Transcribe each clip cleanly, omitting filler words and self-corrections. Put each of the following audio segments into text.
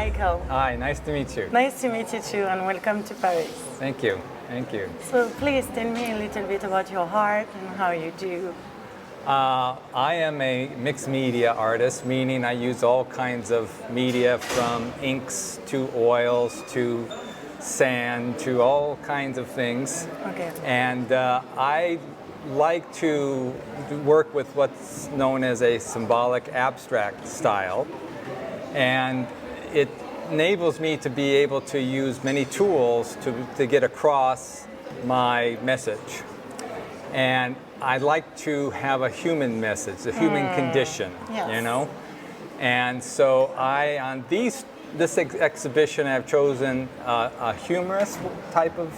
Michael. Hi, nice to meet you. Nice to meet you too, and welcome to Paris. Thank you. Thank you. So please tell me a little bit about your art and how you do. I am a mixed media artist, meaning I use all kinds of media from inks to oils to sand to all kinds of things. Okay. And I like to work with what's known as a symbolic abstract style. And it enables me to be able to use many tools to get across my message. And I like to have a human message, a human condition, Yes. you know? And so on this exhibition, I've chosen a humorous type of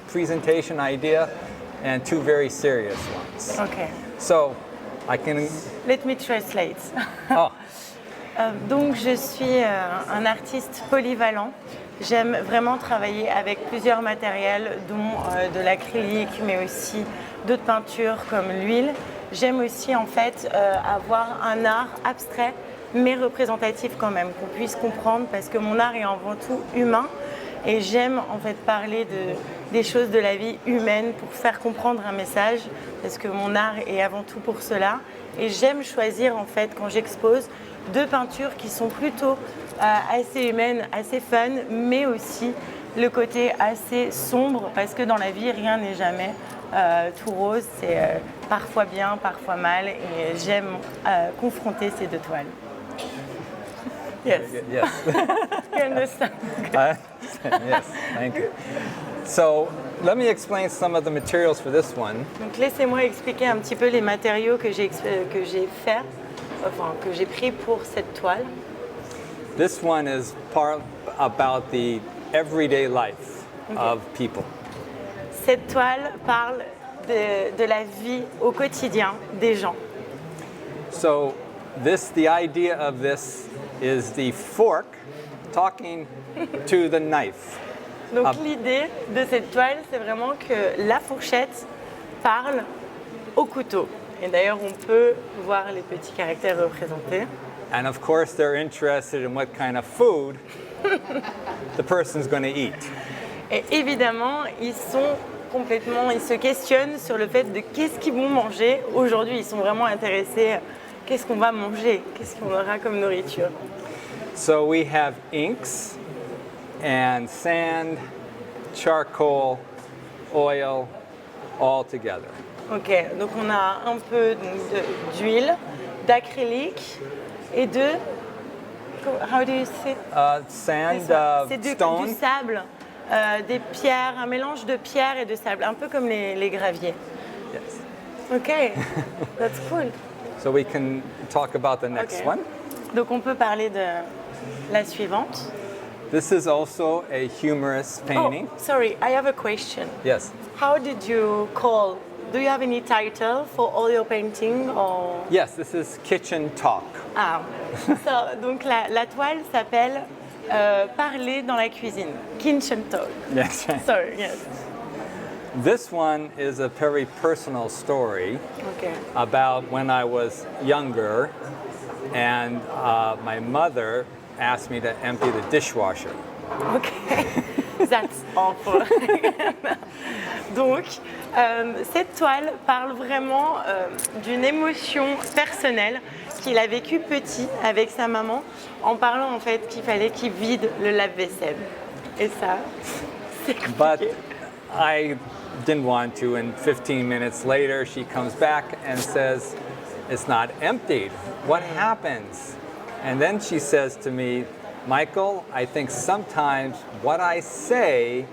presentation idea and two very serious ones. Okay. So I can... Let me translate. Oh, Donc je suis un artiste polyvalent. J'aime vraiment travailler avec plusieurs matériels, dont de l'acrylique, mais aussi d'autres peintures comme l'huile. J'aime aussi en fait avoir un art abstrait, mais représentatif quand même, qu'on puisse comprendre, parce que mon art est avant tout humain. Et j'aime en fait parler des choses de la vie humaine pour faire comprendre un message, parce que mon art est avant tout pour cela. Et j'aime choisir en fait quand j'expose deux peintures qui sont plutôt assez humaines, assez fun, mais aussi le côté assez sombre, parce que dans la vie rien n'est jamais tout rose, c'est parfois bien, parfois mal, et j'aime confronter ces deux toiles. Yes. yes. You understand? Yes, thank you. So let me explain some of the materials for this one. Donc laissez-moi expliquer un petit peu les matériaux que j'ai fait, enfin que j'ai pris pour cette toile. This one is part about the everyday life of people. Cette toile parle de la vie au quotidien des gens. So the idea of this is the fork talking to the knife. Donc l'idée de cette toile, c'est vraiment que la fourchette parle au couteau. Et d'ailleurs, on peut voir les petits caractères représentés. And of course, they're interested in what kind of food the person's going to eat. Et évidemment, ils se questionnent sur le fait de qu'est-ce qu'ils vont manger aujourd'hui. Ils sont vraiment intéressés, qu'est-ce qu'on va manger, qu'est-ce qu'on aura comme nourriture. So we have inks and sand, charcoal, oil, all together. Ok, donc on a un peu d'huile, d'acrylique et de... How do you say? Sand, C'est du stone. sable, des pierres, un mélange de pierres et de sable, un peu comme les graviers. Yes. Ok, that's cool. So we can talk about the next Okay. one. Donc on peut parler de la suivante. This is also a humorous painting. Oh, sorry, I have a question. Yes. How did you call? Do you have any title for all your painting or? Yes, this is Kitchen Talk. Ah, donc la toile s'appelle Parler dans la cuisine, Kitchen Talk. Yes. Sorry, yes. This one is a very personal story Okay. about when I was younger and my mother asked me to empty the dishwasher. Okay, that's awful. Donc, cette toile parle vraiment d'une émotion personnelle qu'il a vécue petit avec sa maman, en parlant en fait qu'il fallait qu'il vide le lave-vaisselle. Et ça, c'est But compliqué. I didn't want to, and 15 minutes later she comes back and says, "It's not emptied. What happens?" And then she says to me, "Michael, I think sometimes what I say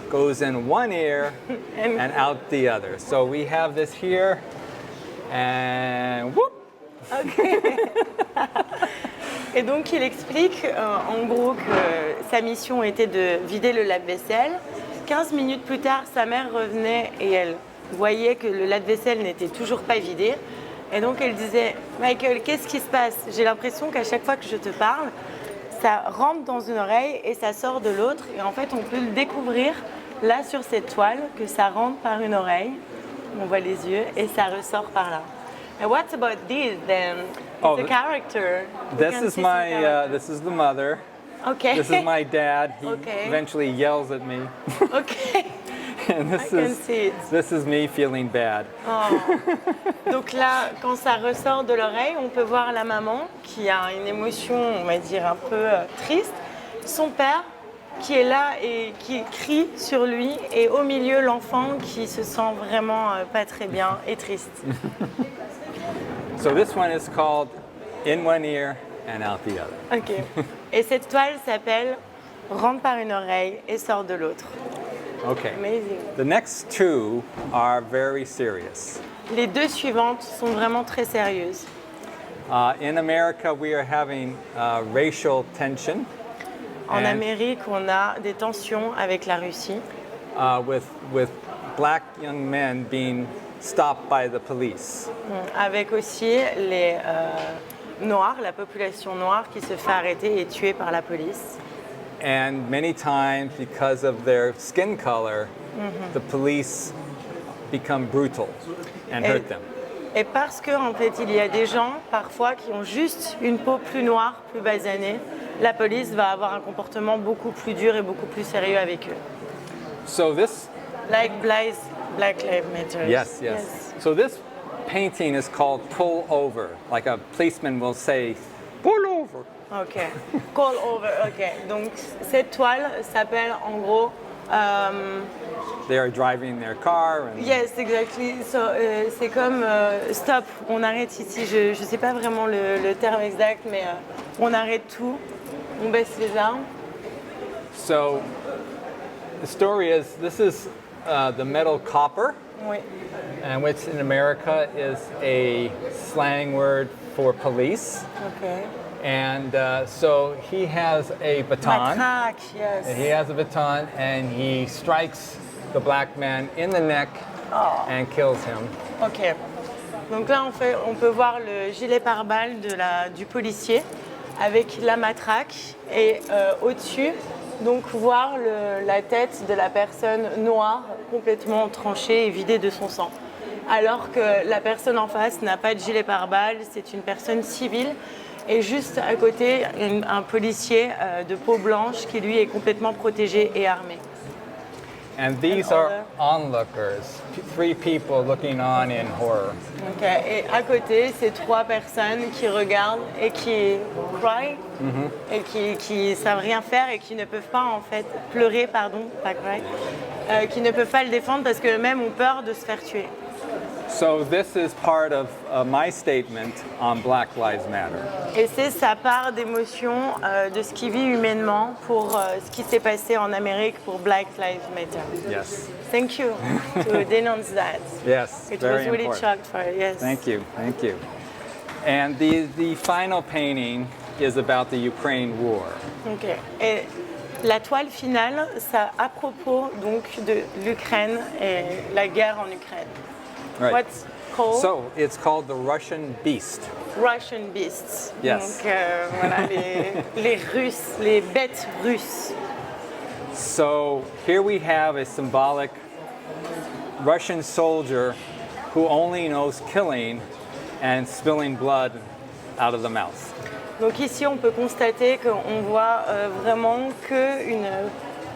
goes in one ear and out the other." So we have this here, and whoop. Et donc il explique en gros que sa mission était de vider le lave-vaisselle. 15 minutes plus tard, sa mère revenait et elle voyait que le lave-vaisselle n'était toujours pas vidé. Et donc elle disait « Michael, qu'est-ce qui se passe? J'ai l'impression qu'à chaque fois que je te parle, ça rentre dans une oreille et ça sort de l'autre. Et en fait, on peut le découvrir là sur cette toile, que ça rentre par une oreille, on voit les yeux, et ça ressort par là. And what about this then? It's Oh, a character. We This can is see some my character. this is the mother, Okay. This is my dad. He Okay. eventually yells at me. Ok. And I can see it. this is me feeling bad. Donc là, quand ça ressort de l'oreille, on peut voir la maman qui a une émotion, on va dire, un peu triste. Son père qui est là et qui crie sur lui. Et au milieu, l'enfant qui se sent vraiment pas très bien et triste. So this one is called In One Ear and Out the Other. Ok. Et cette toile s'appelle Rentre par une oreille et sort de l'autre. Okay. Amazing. The next two are very serious. Les deux suivantes sont vraiment très sérieuses. In America, we are having racial tension En And- Amérique, on a des tensions avec la Russie, with black young men being stopped by the police. avec aussi les Noirs, la population noire qui se fait arrêter et tuer par la police. And many times, because of their skin color, the police become brutal and hurt them. Et parce qu'en fait, il y a des gens, parfois, qui ont juste une peau plus noire, plus basanée, la police va avoir un comportement beaucoup plus dur et beaucoup plus sérieux avec eux. So this, Like Black Lives Matter. yes. So this painting is called Pull Over. Like a policeman will say, pull over. Ok. Call over. Ok. Donc cette toile s'appelle en gros. They are driving their car and Yes, exactly. So, c'est comme stop. On arrête ici. Je sais pas vraiment le terme exact, mais on arrête tout. On baisse les armes. so the story is this is the metal copper, Oui. and which in America is a slang word for police. Ok. And so he has a baton. Matraque. Yes. He has a baton and he strikes the black man in the neck and kills him. Ok. Donc là, on peut voir le gilet pare-balles du policier avec la matraque et au-dessus, donc voir la tête de la personne noire complètement tranchée et vidée de son sang. Alors que la personne en face n'a pas de gilet pare-balles, c'est une personne civile. Et juste à côté, un policier de peau blanche qui lui est complètement protégé et armé. And these are onlookers, three people looking on in horror. Ok. Et à côté, c'est trois personnes qui regardent et qui cry et qui savent rien faire et qui ne peuvent pas en fait pleurer, pardon, pas cry, qui ne peuvent pas le défendre parce qu'eux-mêmes ont peur de se faire tuer. So this is part of my statement on Black Lives Matter. Et c'est sa part d'émotion de ce qu'il vit humainement pour ce qui s'est passé en Amérique pour Black Lives Matter. Yes. Thank you to denounce that. Yes. It very was really important. shocked for it, yes. Thank you. Thank you. And the final painting is about the Ukraine war. Ok. Et la toile finale, ça à propos donc de l'Ukraine et la guerre en Ukraine. Right. What's called So it's called the Russian Beast. Russian Beasts. Yes. Donc voilà les Russes, les bêtes russes. So here we have a symbolic Russian soldier who only knows killing and spilling blood out of the mouth. Donc ici, on peut constater qu'on voit vraiment qu'une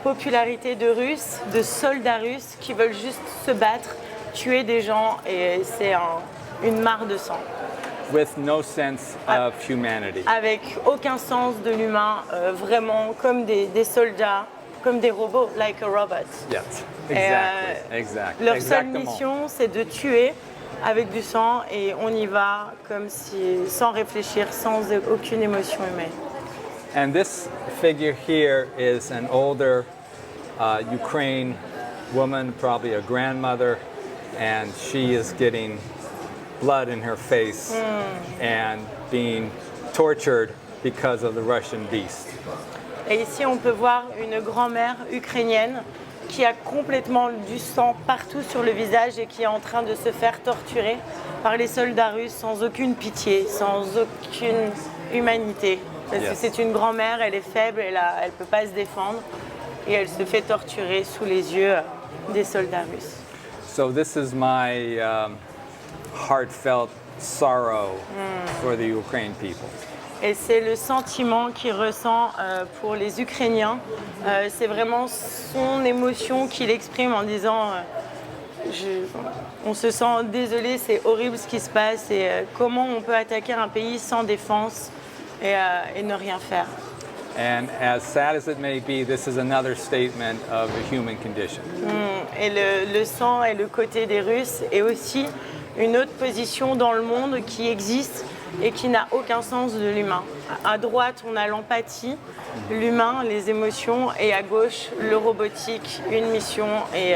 popularité de Russes, de soldats russes qui veulent juste se battre, tuer des gens et c'est une mare de sang. With no sense of humanity. Avec aucun sens de l'humain, vraiment comme des soldats, comme des robots, like a robot. Yes, Et, exactly. Leur seule Exactement. mission, c'est de tuer avec du sang et on y va comme si, sans réfléchir, sans aucune émotion humaine. And this figure here is an older Ukraine woman, probably a grandmother, and she is getting blood in her face and being tortured because of the Russian beast. Et ici, on peut voir une grand-mère ukrainienne qui a complètement du sang partout sur le visage et qui est en train de se faire torturer par les soldats russes sans aucune pitié, sans aucune humanité. Parce que Yes. c'est une grand-mère, elle est faible, elle ne peut pas se défendre et elle se fait torturer sous les yeux des soldats russes. So this is my heartfelt sorrow for the Ukraine people. Et c'est le sentiment qu'il ressent pour les Ukrainiens. C'est vraiment son émotion qu'il exprime en disant on se sent désolé, c'est horrible ce qui se passe et comment on peut attaquer un pays sans défense et ne rien faire. And as sad as it may be, this is another statement of the human condition. Et le sang et le côté des Russes est aussi une autre position dans le monde qui existe et qui n'a aucun sens de l'humain. À droite, on a l'empathie, l'humain, les émotions, et à gauche, le robotique, une mission et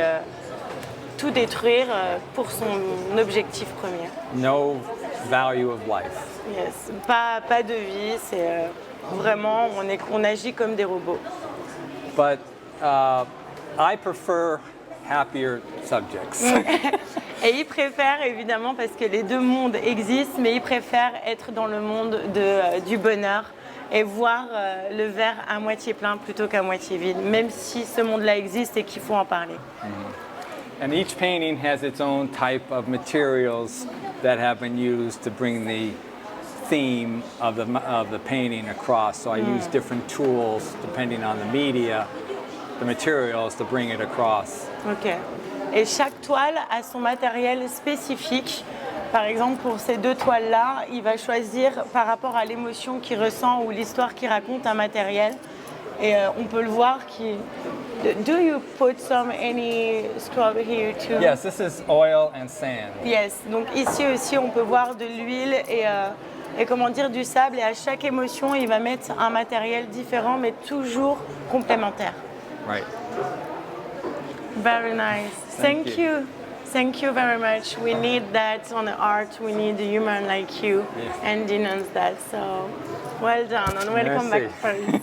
tout détruire pour son objectif premier. No value of life. Yes. Pas de vie, c'est vraiment, on agit comme des robots. But I prefer happier subjects. Et ils préfèrent, évidemment, parce que les deux mondes existent, mais ils préfèrent être dans le monde du bonheur et voir le verre à moitié plein plutôt qu'à moitié vide, même si ce monde-là existe et qu'il faut en parler. And each painting has its own type of materials that have been used to bring the theme of the painting across. So I use different tools depending on the media, the materials to bring it across. Ok. Et chaque toile a son matériel spécifique. Par exemple, pour ces deux toiles-là, il va choisir par rapport à l'émotion qu'il ressent ou l'histoire qu'il raconte un matériel. Et on peut le voir qui. Do you put any scrub here too? Yes, this is oil and sand. Yes. Donc ici aussi, on peut voir de l'huile et comment dire du sable. Et à chaque émotion, il va mettre un matériel différent, mais toujours complémentaire. Right. Very nice. Thank you. Thank you very much. We need that on the art. We need a human like you and denounce that. So well done and welcome Merci. back, Paris.